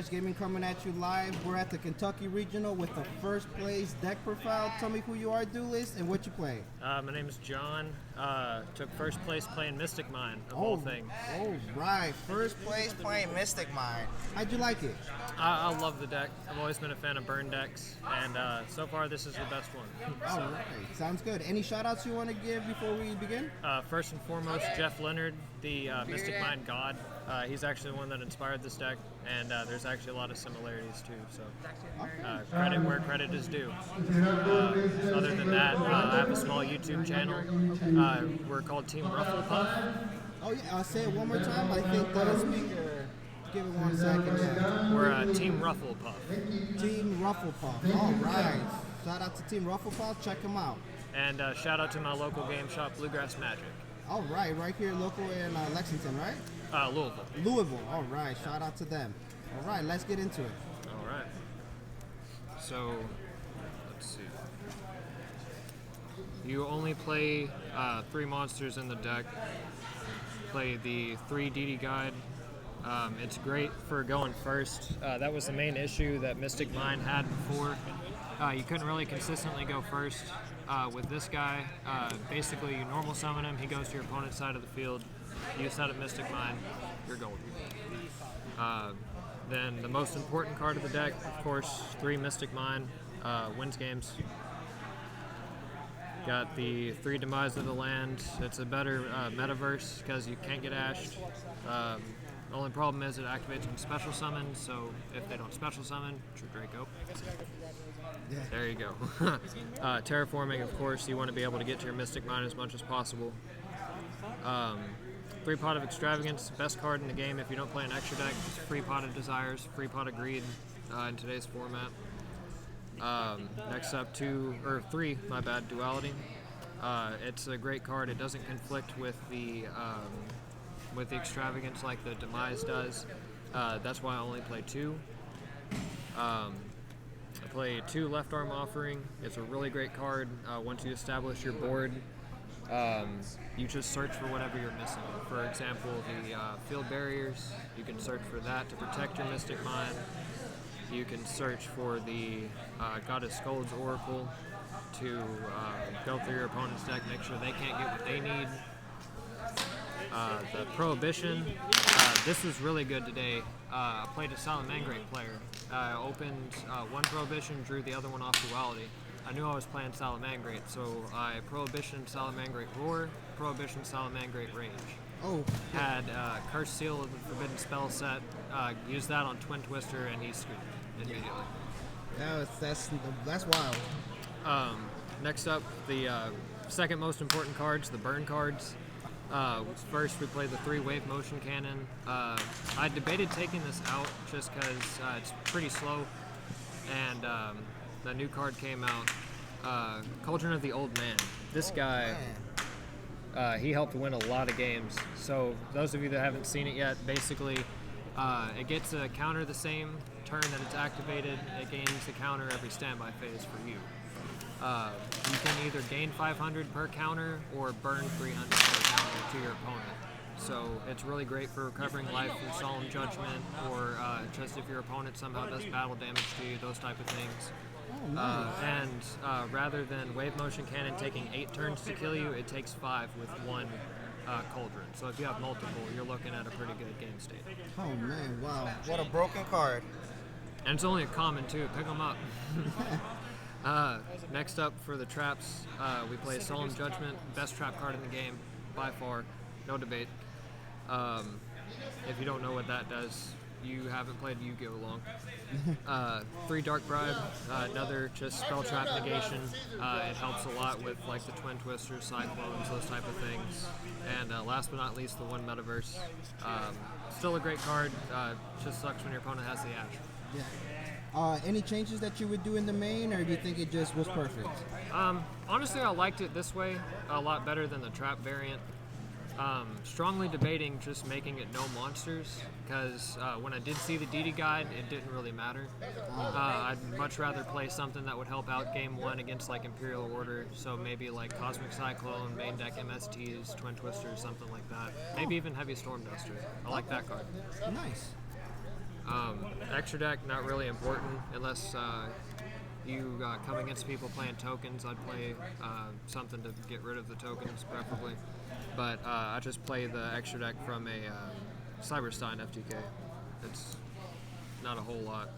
Sports Gaming coming at you live. We're at the Kentucky Regional with the first place deck profile. Tell me who you are, Duelist, and what you play. My name is John. Took first place playing Mystic Mine, of all things. Oh, right. First place playing Mystic Mine. How'd you like it? I love the deck. I've always been a fan of burn decks, and so far this is the best one. All right. Sounds good. Any shout-outs you want to give before we begin? First and foremost, Jeff Leonard, the Mystic Mine god. He's actually the one that inspired this deck, and there's actually a lot of similarities too, so credit where credit is due. Other than that, I have a small YouTube channel. We're called Team Rufflepuff. Oh yeah, I'll say it one more time. I think the speaker. Give it 1 second. Yeah. We're Team Rufflepuff. Team Rufflepuff. All right. Shout out to Team Rufflepuff. Check them out. And shout out to my local game shop, Bluegrass Magic. All right, right here local in Lexington, right? Louisville. Louisville. All right. Shout out to them. All right, let's get into it. All right. So, let's see. You only play 3 monsters in the deck. Play the 3 DD Guide. It's great for going first. That was the main issue that Mystic Mine had before. You couldn't really consistently go first. With this guy, basically you normal summon him, he goes to your opponent's side of the field, you set up Mystic Mine, you're golden. Then the most important card of the deck, of course, 3 Mystic Mine, wins games. Got the 3 Demise of the Land. It's a better metaverse because you can't get ashed. The only problem is it activates when special summon, so if they don't special summon, True Draco. Yeah. There you go. Terraforming, of course, you want to be able to get to your Mystic Mine as much as possible. 3 Pot of Extravagance, best card in the game if you don't play an extra deck. It's free Pot of Desires, free Pot of Greed in today's format. Next up, 3, my bad, Duality. It's a great card. It doesn't conflict with the Extravagance like the Demise does. That's why I only play 2. I play 2 Left Arm Offering. It's a really great card. Once you establish your board, you just search for whatever you're missing. For example, the Field Barriers, you can search for that to protect your Mystic Mine. You can search for the Goddess Skuld's Oracle to go through your opponent's deck, make sure they can't get what they need. The Prohibition, this was really good today. I played a Salamangreat player. I opened 1 Prohibition, drew the other one off Duality. I knew I was playing Salamangreat, so I Prohibition Salamangreat Roar, Prohibition Salamangreat Rage. Oh. Had Curse Seal of the Forbidden Spell set, used that on Twin Twister, and he screwed immediately. Yeah, that's wild. Next up, the second most important cards, the burn cards. First, we played the 3 Wave Motion Cannon. I debated taking this out just because it's pretty slow, and the new card came out. Cauldron of the Old Man. This guy, he helped win a lot of games. So those of you that haven't seen it yet, basically, it gets a counter the same turn that it's activated. It gains a counter every standby phase for you. You can either gain 500 per counter or burn 300 per counter to your opponent. So it's really great for recovering life from Solemn Judgment, or just if your opponent somehow does battle damage to you, those type of things. Oh, nice. Rather than Wave Motion Cannon taking 8 turns to kill you, it takes 5 with 1 Cauldron. So if you have multiple, you're looking at a pretty good game state. Oh man, wow. What a broken card. And it's only a common too, pick them up. Next up for the traps, we play Solemn Judgment, best trap card in the game, by far, no debate. If you don't know what that does, you haven't played Yugioh long. 3 Dark Bribe, another just spell trap negation. It helps a lot with like the Twin Twisters, Cyclones, those type of things. And last but not least, the 1 Metaverse. Still a great card, just sucks when your opponent has the Ash. Yeah. Any changes that you would do in the main, or do you think it just was perfect? Honestly, I liked it this way a lot better than the trap variant. Strongly debating just making it no monsters, because when I did see the DD guide, it didn't really matter. I'd much rather play something that would help out game 1 against like Imperial Order, so maybe like Cosmic Cyclone, main deck MSTs, Twin Twisters, something like that. Maybe even Heavy Storm Duster. I like that card. Nice. Extra deck, not really important unless you come against people playing tokens. I'd play something to get rid of the tokens, preferably. But I just play the extra deck from a Cyberstein FTK. It's not a whole lot.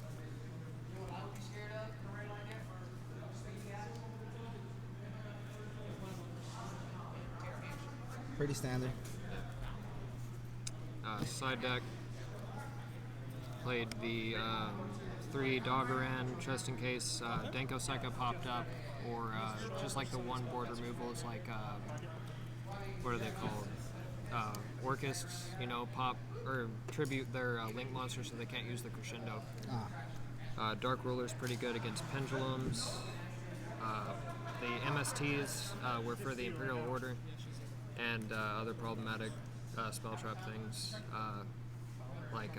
Pretty standard. Side deck, played the 3 Doggeran just in case Denko Sekka popped up, or just like the 1 board removal. It's like, what are they called? Orcists, you know, pop or tribute their Link monster so they can't use the Crescendo. Dark Ruler's pretty good against pendulums. The MSTs were for the Imperial Order and other problematic spell trap things, like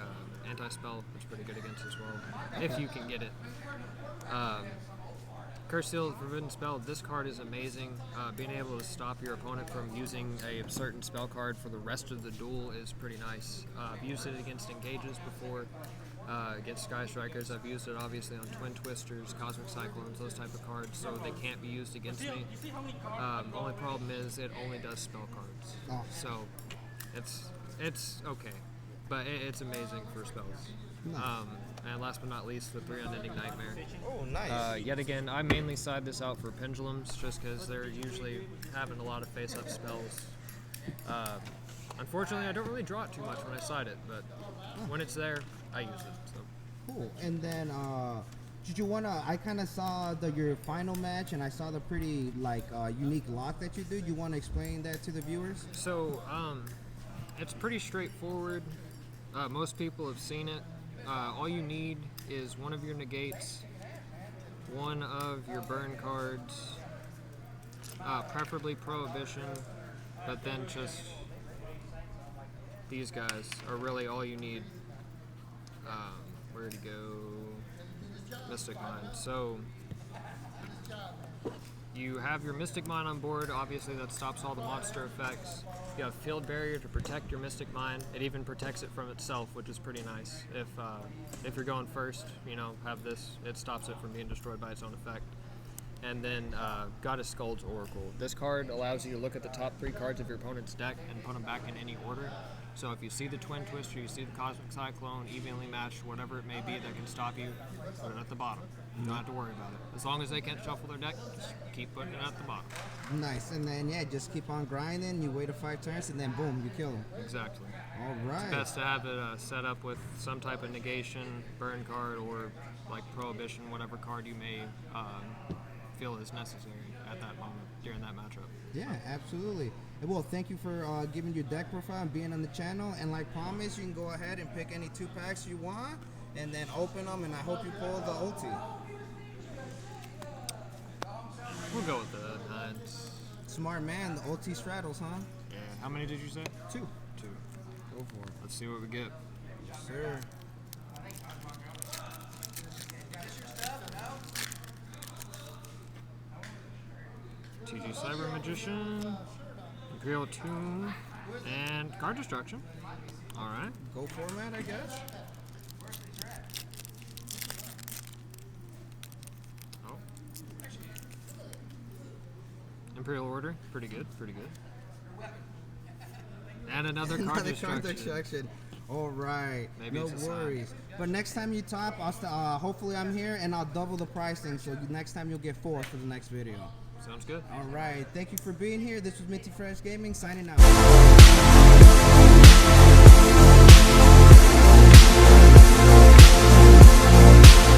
anti-spell, which is pretty good against as well, if you can get it. Curse Seal, Forbidden Spell, this card is amazing. Being able to stop your opponent from using a certain spell card for the rest of the duel is pretty nice. I've used it against engages before, against Sky Strikers. I've used it obviously on Twin Twisters, Cosmic Cyclones, those type of cards, so they can't be used against me. Only problem is it only does spell cards. So it's okay, but it's amazing for spells. Nice. And last but not least, the 3 Unending Nightmare. Oh, nice. Yet again, I mainly side this out for pendulums, just because they're usually having a lot of face-up spells. Unfortunately, I don't really draw it too much when I side it, but when it's there, I use it. So. Cool. And then, did you wanna? I kind of saw your final match, and I saw the pretty unique lock that you do. You want to explain that to the viewers? So, it's pretty straightforward. Most people have seen it. All you need is one of your negates, one of your burn cards, preferably Prohibition, but then just these guys are really all you need. Where to go? Mystic Mine. So you have your Mystic Mine on board. Obviously, that stops all the monster effects. You have Field Barrier to protect your Mystic Mine. It even protects it from itself, which is pretty nice. If you're going first, you know, have this. It stops it from being destroyed by its own effect. And then Goddess Skuld's Oracle. This card allows you to look at the top 3 cards of your opponent's deck and put them back in any order. So if you see the Twin Twister, you see the Cosmic Cyclone, evenly matched, whatever it may be that can stop you, put it at the bottom. You don't have to worry about it. As long as they can't shuffle their deck, just keep putting it at the bottom. Nice. And then, yeah, just keep on grinding. You wait 5 turns, and then boom, you kill them. Exactly. All right. It's best to have it set up with some type of negation, burn card, or like Prohibition, whatever card you may feel is necessary at that moment during that matchup. Yeah, absolutely. And well, thank you for giving your deck profile and being on the channel. And like promised, you can go ahead and pick any 2 packs you want, and then open them. And I hope you pull the OT. We'll go with the nines. Smart man, the OT straddles, huh? Yeah. How many did you say? 2. 2. Go for it. Let's see what we get. Yes, sir. TG Cyber Magician, Imperial Tomb, and Card Destruction. Alright. Go format, I guess. Oh. Imperial Order, pretty good, pretty good. And another Card Destruction. All right. Maybe no it's a worries. sign. But next time you top, hopefully I'm here, and I'll double the pricing. So next time you'll get 4 for the next video. Sounds good. All right. Thank you for being here. This was Minty Fresh Gaming signing out.